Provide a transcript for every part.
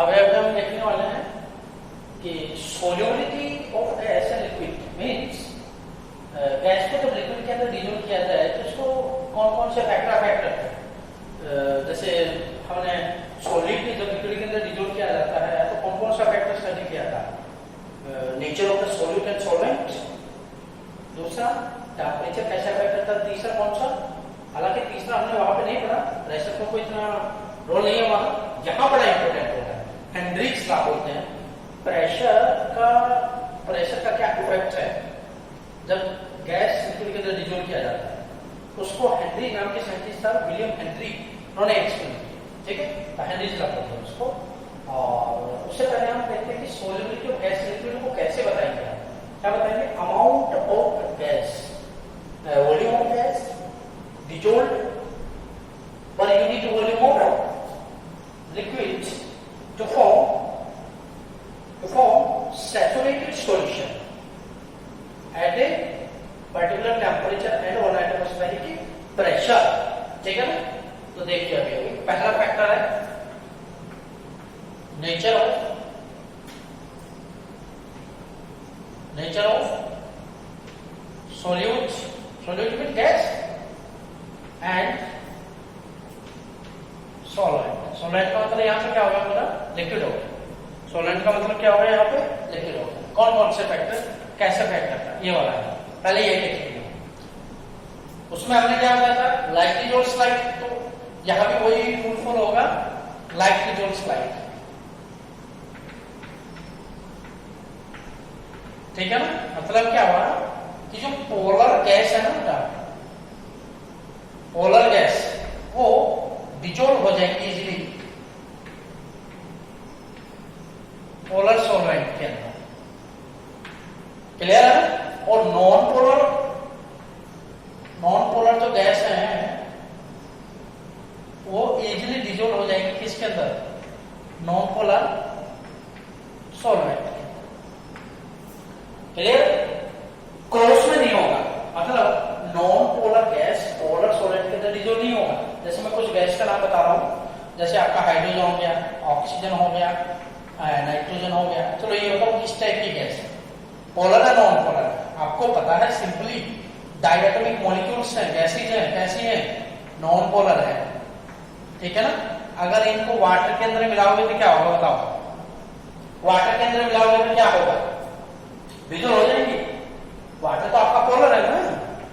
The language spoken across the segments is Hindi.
अब हम देखने वाले हैं कि solubility of gas and liquid means gas को जब लिक्विड के अंदर डिजोल्व किया जाए तो उसको कौन कौन से फैक्टर अफेक्ट करते हैं। जैसे हमने सॉलिड जब लिक्विड के अंदर डिजोल्व किया जाता है तो कौन कौन सा फैक्टर स्टडी किया था, nature of the solute and solvent, दूसरा टेम्परेचर कैसे अफेक्ट करता है, तीसरा कौन सा, हालांकि तीसरा हमने वहां पे नहीं पढ़ा, प्रेशर का कोई इतना रोल नहीं है वहां, यहाँ बड़ा इंपॉर्टेंट रोल है, हेनड्रिक्स लॉ बोलते हैं। प्रेशर का क्या इफेक्ट है जब गैस लिक्विड के अंदर डिजोल्व किया जाता है, उसको हेनरी नाम के साइंटिस्ट था, विलियम हेनरी, उन्होंने एक्सप्लेन किया। ठीक है, तो हेनरीज लॉ बोलते हैं उसको। और उससे पहले हम देखते हैं कि सोल्युबिलिटी ऑफ गैस लिक्विड को कैसे बताएंगे। क्या बताएंगे, amount of gas, volume of gas dissolve per unit volume of liquid to form saturated solution at a particular temperature and 1 atmospheric pressure। ठीक है ना, तो देखिए अभी पहला फैक्टर है nature of solute with gas and solvent का मतलब यहाँ पे क्या होगा, पूरा लिक्विड होगा। सॉल्वेंट का मतलब क्या होगा, यहाँ पे लिक्विड होगा। कौन कौन से फैक्टर कैसे अफेक्ट करता है, ये वाला है, पहले ये देखेंगे। उसमें हमने क्या बताया था, लाइक डिजोल्व स्लाइड, तो यहाँ भी वही रूल फॉलो होगा, लाइक डिजोल्व स्लाइड। ठीक है ना, मतलब क्या हुआ कि जो पोलर गैस है ना, पोलर गैस वो डिजोल्व हो जाएंगे इजीली पोलर सॉल्वेंट के अंदर। क्लियर है। और नॉन पोलर जो गैस है वो इजीली डिजोल्व हो जाएंगे किसके अंदर, non polar solvent. Clear, cross में नहीं होगा, मतलब non polar gas polar solvent के अंदर डिजोल्व नहीं होगा। जैसे मैं कुछ गैस का नाम बता रहा हूं, जैसे आपका हाइड्रोजन हो गया, ऑक्सीजन हो गया, नाइट्रोजन हो गया, चलो ये बताओ किस टाइप की गैस है, पोलर है नॉन पोलर है। आपको पता है सिंपली डायटोमिक मॉलिक्यूल्स हैं, गैसेज हैं, कैसी है, नॉन पोलर है। ठीक है ना, अगर इनको वाटर के अंदर मिलाओगे तो क्या होगा बताओ, वाटर के अंदर मिलाओगे तो क्या होगा, डिजोल्व हो जाएंगी। वाटर तो आपका पोलर है ना,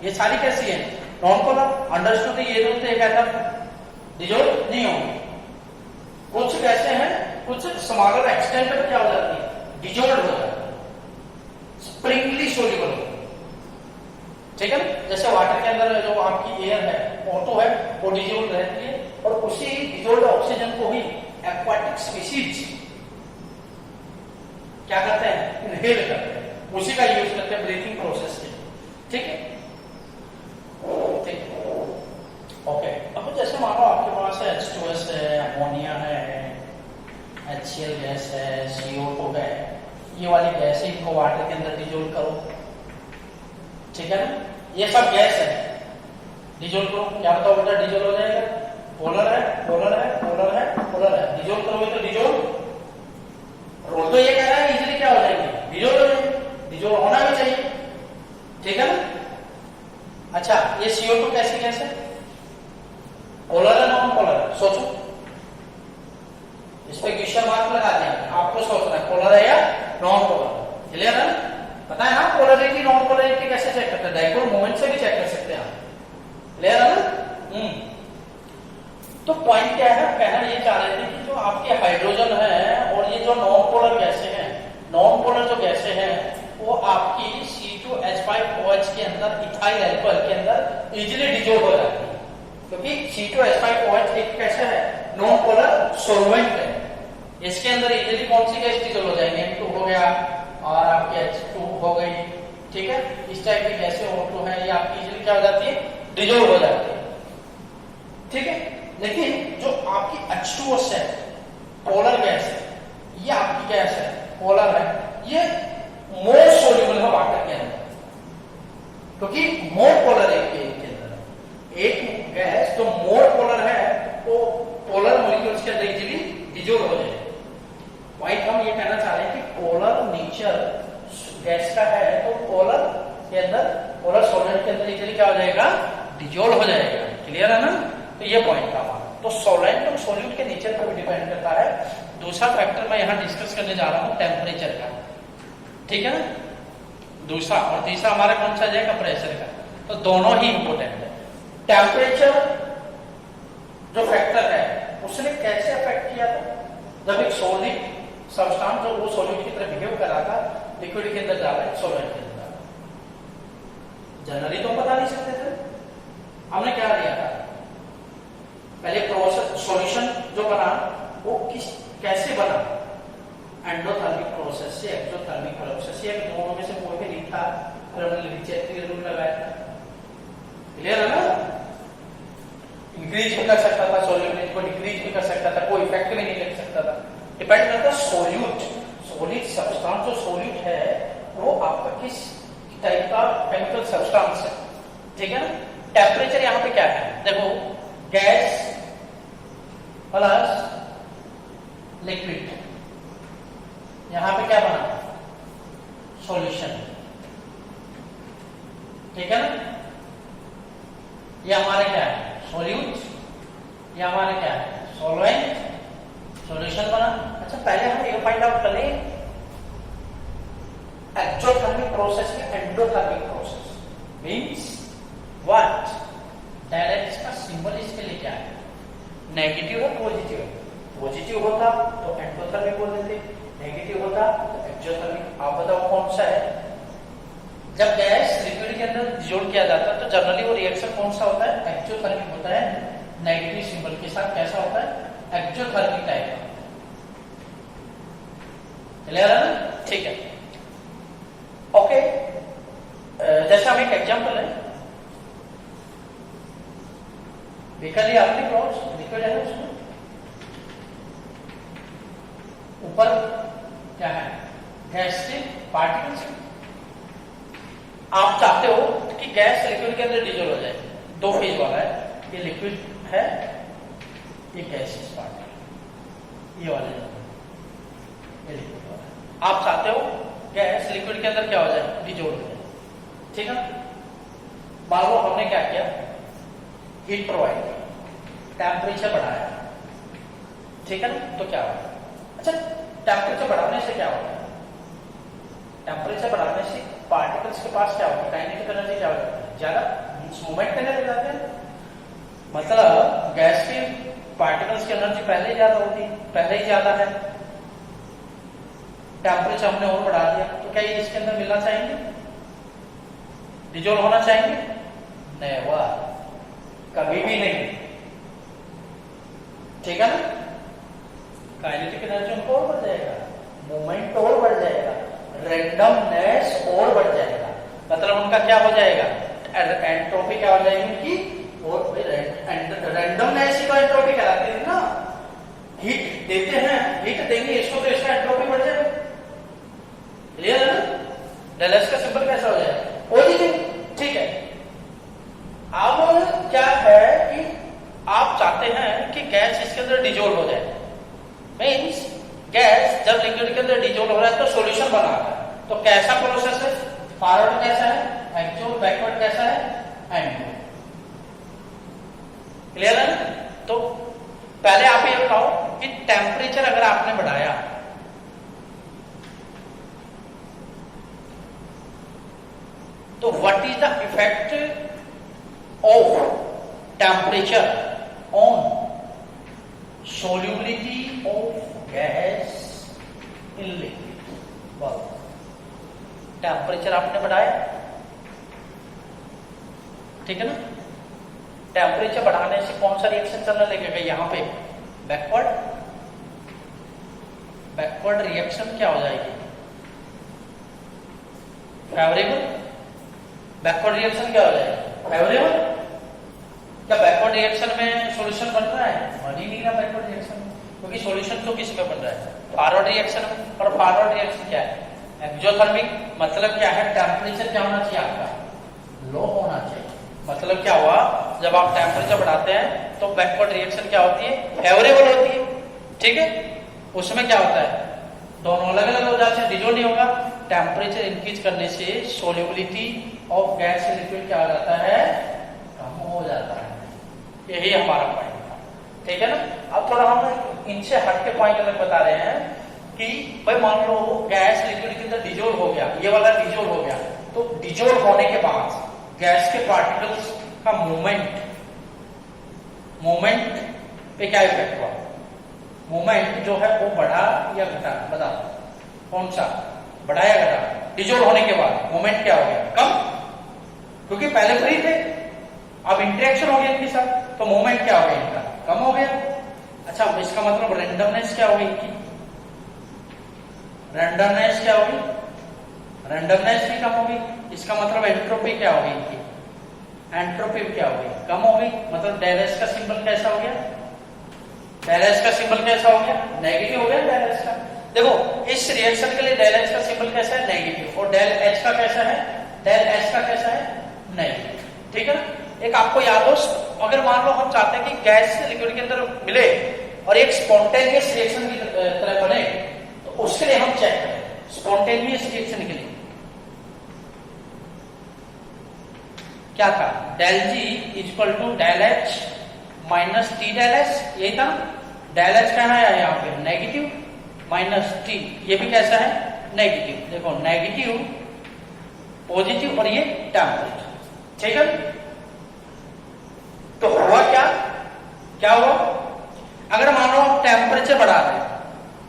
ये सारी कैसी है, नॉन पोलर। अंडरस्टूड, ये दोनों एक ऐसा डिजोल्व नहीं होंगे। कुछ कैसे हैं, कुछ स्मॉलर एक्सटेंट में क्या हो जाती है, डिजोल्व हो जाती है, स्प्रिंगली सोल्यूबल हो। ठीक है ना, जैसे वाटर के अंदर जो आपकी एयर है, O2 है, वो डिजोल्व रहती है, और उसी डिजोल्व ऑक्सीजन को ही एक्वाटिक स्पीशीज क्या करते हैं, इनहेल करते हैं, उसी का यूज करते हैं ब्रीथिंग प्रोसेस के। ठीक है, ठीक है, ओके। अब जैसे मानो आपके पास H2S है, अमोनिया है, HCl गैस है, CO2 है, ये वाली गैस है, इनको वाटर के अंदर डिजोल्व करो। ठीक है ना, ये सब गैस है, डिजोल्व करो, क्या बताओ बेटा, डिजोल्व हो जाएगा। पोलर है, पोलर है, पोलर है, पोलर है, डिजोल्व करोगे तो डिजोल्व, रोल तो ये कह रहा है इजीली क्या हो जाएंगे, डिजोल्व हो जाएंगे, डिजोल्व होना भी चाहिए। ठीक है ना। अच्छा, ये CO2 कैसी गैस है, पोलर है नॉन पोलर, सोचो, इस पे क्वेश्चन मार्क लगा दिया, आपको सोचना है पोलर है या नॉन पोलर। क्लियर है, पता है ना पोलरिटी नॉन पोलरिटी कैसे चेक करते हैं, डाइपोल मोमेंट से भी चेक कर सकते हैं आप। क्लियर है ना। तो पॉइंट क्या है, कहना ये चाह रहे थे कि जो आपके हाइड्रोजन है और ये जो नॉन पोलर गैसें हैं, नॉन पोलर जो गैसें हैं वो आपकी C2H5OH के अंदर, इथाइल अल्कोहल के अंदर इजीली डिजोल्व हो जाती है, क्योंकि C2H5OH एक कैसा है, नॉन पोलर सॉल्वेंट है। इसके अंदर इजीली कौन सी गैस डिजोल्व हो जाएंगे, N2 हो गया और आपकी H2 हो गई। ठीक है, इस टाइप की गैसें O2 है, ये आपकी इजीली क्या हो जाती है, डिजोल्व हो जाती है। ठीक है, लेकिन जो आपकी H2S है, पोलर गैस है, ये आपकी गैस है, पोलर है, ये मोर सोल्यूबल है वाटर के अंदर, क्योंकि मोर पोलर है के अंदर। एक गैस जो मोर पोलर है वो पोलर मॉलिक्यूल्स के अंदर इजीली डिजोल्व हो जाए। गैस का है तो पोलर के अंदर, पोलर सॉलिड के अंदर इजीली क्या हो जाएगा, डिजोल्व हो जाएगा। क्लियर है ना? तो ये पॉइंट था हमारा। तो सॉलिड और सॉल्यूट के नेचर पर भी डिपेंड करता है। दूसरा फैक्टर मैं यहाँ डिस्कस करने जा रहा हूँ टेम्परेचर का, ठीक है ना, दूसरा। और तीसरा हमारा कौन सा जाएगा, प्रेशर का। तो दोनों ही इंपोर्टेंट है। टेम्परेचर जो फैक्टर है उसने कैसे अफेक्ट किया था, जब एक सॉलिड सब्सटेंस जो वो सॉलिड की तरह बिहेव कर रहा था, लिक्विड के अंदर जा रहा है, सॉलिड के अंदर। जनरली तो हम बता नहीं सकते थे, हमने क्या लिया था, पहले प्रोसेस सॉल्यूशन जो बना वो कैसे बना, एंडोथर्मिक प्रोसेस से, एक्सोथर्मिक प्रोसेस से, दोनों में से कोई भी नहीं था, फिर हमने लिचेट रूल लगाया था। क्लियर है ना? इंक्रीज भी कर सकता था सॉल्यूट को, डिक्रीज भी कर सकता था, कोई इफेक्ट भी नहीं कर सकता था। डिपेंड करता है सॉल्यूट, सॉलिड सब्सटेंस जो सॉल्यूट है वो आपका किस टाइप का केमिकल सब्सटेंस है, ठीक है ना? टेम्परेचर यहाँ पे क्या है, देखो गैस प्लस लिक्विड, यहां पे क्या बना, सॉल्यूशन, ठीक है ना? ये हमारे क्या है, सॉल्यूट, ये हमारे क्या है, सॉल्वेंट, सॉल्यूशन बना। अच्छा पहले हम ये फाइंड आउट करें एक्सोथर्मिक प्रोसेस में endothermic process means what, direct का सिंबल इसके लिए क्या है, नेगेटिव है पॉजिटिव है, पॉजिटिव होता तो एंडोथर्मिक बोल देते, नेगेटिव होता तो एक्सोथर्मिक। आप बताओ कौन सा है? जब गैस लिक्विड के अंदर डिसॉल्व किया जाता है तो जनरली वो रिएक्शन कौन सा होता है, एक्सोथर्मिक होता है, नेगेटिव सिंबल के साथ। कैसा होता है, एक्सोथर्मिक टाइप का। क्लियर है ना? ठीक है, ओके। जैसे हम एक एग्जांपल है, देखा लिया आपने, क्लॉज लिक्विड है उसमें, ऊपर क्या है, गैस के पार्टिकल्स। आप चाहते हो कि गैस लिक्विड के अंदर डिसॉल्व हो जाए, दो फेज वाला है, ये लिक्विड है, ये गैसियस पार्ट, ये वाले ये लिक्विड वाला। आप चाहते हो गैस लिक्विड के अंदर क्या हो जाए, डिसॉल्व हो जाए, ठीक है? मान लो हमने क्या किया, हीट प्रोवाइड किया, टेम्परेचर बढ़ाया, ठीक है ना? तो क्या होगा, अच्छा टेम्परेचर बढ़ाने से क्या होगा, टेम्परेचर बढ़ाने से पार्टिकल्स के पास क्या होगा, काइनेटिक एनर्जी क्या होगी, ज्यादा मूवमेंट करने लग जाते हैं। मतलब गैस के पार्टिकल्स की एनर्जी पहले ही ज्यादा होती, पहले ही ज्यादा है, टेम्परेचर हमने और बढ़ा दिया, तो क्या ये इसके अंदर मिलना चाहेंगे, डिसॉल्व होना चाहेंगे? नहीं, वाह, कभी भी नहीं, ठीक है ना? काइनेटिक एनर्जी उनको और बढ़ जाएगा, मूवमेंट और बढ़ जाएगा, रैंडमनेस और बढ़ जाएगा। मतलब उनका क्या हो जाएगा, एंट्रोपी क्या हो जाएगी उनकी, और रैंडमनेस ही तो एंट्रोपी कहलाती है ना। हीट देते हैं, हीट देंगे इसको तो इसका एंट्रोपी बढ़ जाएगा। क्लियर है ना? डेलस का सिंबल कैसा हो जाएगा, पॉजिटिव, ठीक है? अब क्या है कि आप चाहते हैं कि गैस इसके अंदर डिसॉल्व हो जाए, मींस गैस जब लिक्विड के अंदर डिसॉल्व हो रहा है तो सॉल्यूशन बना रहा है। तो कैसा प्रोसेस है, फॉरवर्ड कैसा है, एक्चुअल, बैकवर्ड कैसा है, एंड। क्लियर है ना? तो पहले आप ये बताओ कि टेम्परेचर अगर आपने बढ़ाया तो what is the effect of temperature on solubility of gas in liquid। Temperature आपने बढ़ाया, ठीक है ना? टेम्परेचर बढ़ाने से कौन सा रिएक्शन चलने लगेगा, यहां पे बैकवर्ड, बैकवर्ड रिएक्शन क्या हो जाएगी, फेवरेबल। बैकवर्ड रिएक्शन क्या हो जाएगी, फेवरेबल। क्या बैकवर्ड रिएक्शन में सॉल्यूशन बन रहा है, बन ही नहीं रहा बैकवर्ड रिएक्शन में, क्योंकि सॉल्यूशन तो किस में बन रहा है, फॉरवर्ड रिएक्शन में। और फॉरवर्ड रिएक्शन क्या है, एक्सोथर्मिक। मतलब क्या है, टेम्परेचर क्या होना चाहिए आपका, लो होना चाहिए। मतलब क्या हुआ, जब आप टेम्परेचर बढ़ाते हैं तो बैकवर्ड रिएक्शन क्या होती है, फेवरेबल होती है, ठीक है? उसमें क्या होता है, दोनों अलग अलग हो जाते हैं, डिजोल्व नहीं होगा। टेम्परेचर इंक्रीज करने से solubility of gas in liquid क्या हो जाता है, कम हो जाता है। यही हमारा पॉइंट था, ठीक है ना। अब थोड़ा हम इनसे हट के पॉइंट अलग बता रहे हैं कि भाई मान लो गैस लिक्विड के अंदर डिजोल्व हो गया, ये वाला डिजोल्व हो गया, तो डिजोल्व होने के बाद गैस के पार्टिकल्स का मूवमेंट पे क्या इफेक्ट हुआ, मूवमेंट जो है वो बढ़ा या घटा, बताओ कौन सा, बढ़ा या घटा। डिजोल्व होने के बाद मूवमेंट क्या हो गया, कम, क्योंकि पहले फ्री थे, अब इंटरेक्शन हो गया इनके साथ, तो मूवमेंट क्या हो गया इनका, कम हो गया। अच्छा, इसका मतलब रेंडमनेस क्या होगी इनकी, रेंडमनेस क्या होगी, रेंडमनेस भी कम होगी। इसका मतलब एंट्रोपी क्या होगी इनकी, एंट्रोपी क्या होगी, कम होगी। मतलब डेल एच का सिंबल कैसा हो गया, डेल एच का सिंबल कैसा हो गया, नेगेटिव हो गया डेल एच का। देखो इस रिएक्शन के लिए डेल एच का सिंबल कैसा है, नेगेटिव, और डेल एच का कैसा है, डेल एच का कैसा है, नेगेटिव, ठीक है ना। एक आपको याद हो, अगर मान लो हम चाहते हैं कि गैस से लिक्विड के अंदर मिले और एक स्पॉन्टेनियस रिएक्शन की तरह बने, तो उसके लिए हम चेक करें स्पॉन्टेनियस रिएक्शन के लिए क्या था, del G equal to del H minus T del H, यही था। डेल एच कहना है यहाँ पे नेगेटिव, माइनस टी, ये भी कैसा है, नेगेटिव। देखो नेगेटिव, पॉजिटिव और ये टेम्परेचर, ठीक है। तो हुआ क्या, क्या हुआ, अगर मान लो आप टेम्परेचर बढ़ा रहे हैं,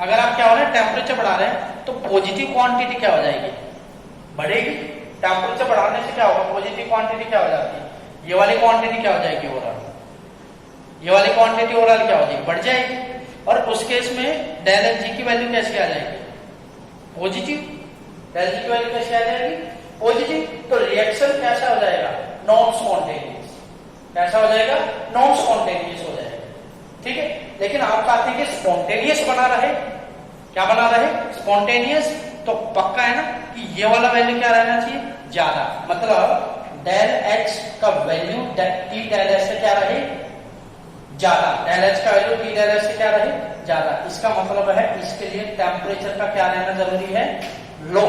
अगर आप क्या हो रहे हैं टेम्परेचर बढ़ा रहे हैं, तो पॉजिटिव क्वांटिटी क्या हो जाएगी, बढ़ेगी। टेम्परेचर बढ़ाने से क्या होगा, पॉजिटिव क्वांटिटी क्या हो जाती है, ये वाली क्वांटिटी क्या हो जाएगी ओवरऑल, ये वाली क्वांटिटी ओवरऑल क्या हो जाएगी, बढ़ जाएगी। और उस केस में डेल एच जी की वैल्यू कैसे आ जाएगी, पॉजिटिव, डेल जी की वैल्यू कैसे आ जाएगी, पॉजिटिव। तो रिएक्शन कैसा हो जाएगा, नॉन स्पॉन्टेनियस, कैसा हो जाएगा, नॉन स्पॉन्टेनियस हो जाएगा, ठीक है। लेकिन आप चाहते हैं कि स्पॉन्टेनियस बना रहे, क्या बना रहे, स्पॉन्टेनियस, तो पक्का है ना कि ये वाला वैल्यू क्या रहना चाहिए, ज्यादा। मतलब डेल एच का वैल्यू टी डेल एच से क्या रहे, ज्यादा, डेल एच का वैल्यू टी डेल एच से क्या रहे, ज्यादा। इसका मतलब है इसके लिए टेम्परेचर का क्या रहना जरूरी है, लो,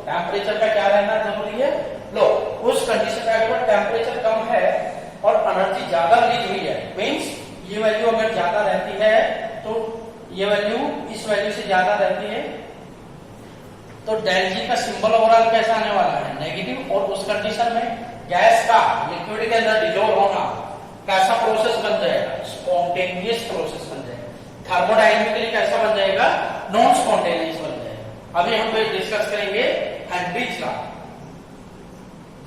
टेम्परेचर का क्या रहना जरूरी है, लो। उस कंडीशन में अगर टेम्परेचर कम है और एनर्जी ज्यादा रिलीज हुई है, मीन्स ये वैल्यू अगर ज्यादा रहती है, तो ये वैल्यू इस वैल्यू से ज्यादा रहती है, तो डेल जी का सिंबल ओवरऑल कैसा आने वाला है, नेगेटिव। और उस कंडीशन में गैस का लिक्विड के अंदर डिजोल्व होना कैसा प्रोसेस बन जाएगा, स्पॉन्टेनियस प्रोसेस बन जाएगा। थर्मोडायनेमिकली कैसा बन जाएगा, नॉन स्पॉन्टेनियस बन जाएगा। अभी हम डिस्कस करेंगे हेनरीज लॉ।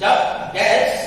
जब गैस